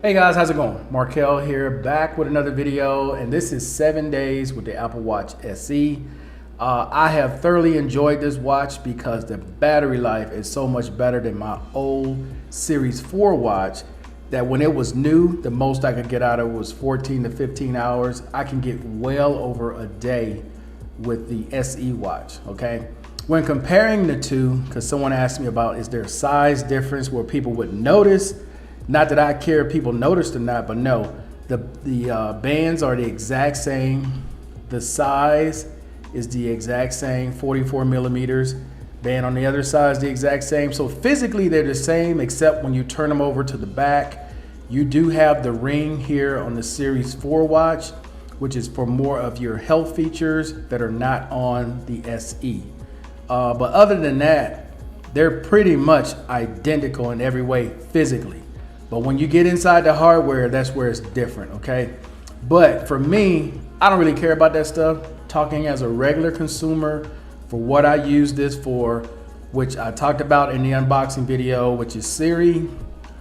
Hey guys, how's it going? Markel here, back with another video, and this is 7 days with the Apple Watch SE. I have thoroughly enjoyed this watch because the battery life is so much better than my old Series 4 watch that when it was new, the most I could get out of it was 14 to 15 hours. I can get well over a day with the SE watch, okay? When comparing the two, because someone asked me about is there a size difference where people would notice. Not that I care if people noticed or not, but no, the bands are the exact same. The size is the exact same, 44 millimeters. Band on the other side is the exact same. So physically they're the same, except when you turn them over to the back, you do have the ring here on the Series 4 watch, which is for more of your health features that are not on the SE. But other than that, they're pretty much identical in every way physically. But when you get inside the hardware, that's where it's different, okay? But for me, I don't really care about that stuff. Talking as a regular consumer for what I use this for, which I talked about in the unboxing video, which is Siri,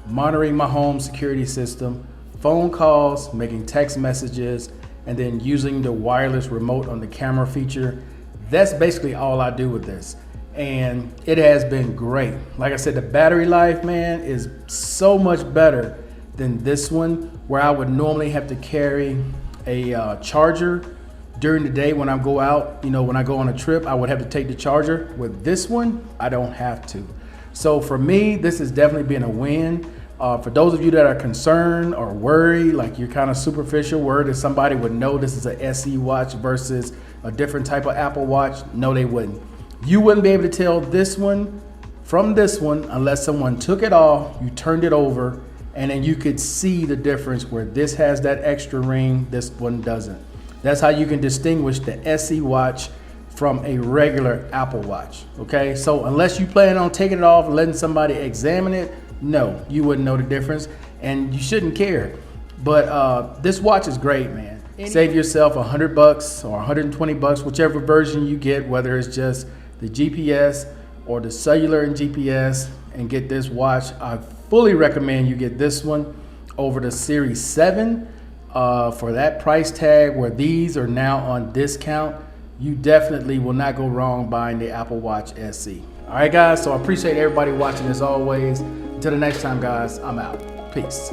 monitoring my home security system, phone calls, making text messages, and then using the wireless remote on the camera feature. That's basically all I do with this. And it has been great. Like I said, the battery life, man, is so much better than this one, where I would normally have to carry a charger during the day when I go out. You know, when I go on a trip, I would have to take the charger. With this one, I don't have to. So for me, this has definitely been a win. For those of you that are concerned or worried, like you're kind of superficial, worried that somebody would know this is an SE watch versus a different type of Apple Watch, no, they wouldn't. You wouldn't be able to tell this one from this one unless someone took it off, you turned it over, and then you could see the difference where this has that extra ring, this one doesn't. That's how you can distinguish the SE watch from a regular Apple Watch, okay? So unless you plan on taking it off and letting somebody examine it, no, you wouldn't know the difference, and you shouldn't care. But this watch is great, man. Save yourself $100 or 120 bucks, whichever version you get, whether it's just the GPS or the cellular and GPS, and get this watch. I fully recommend you get this one over the Series 7 for that price tag, where these are now on discount. You definitely will not go wrong buying the Apple Watch SE. All right, guys, so I appreciate everybody watching as always. Until the next time, guys, I'm out. Peace.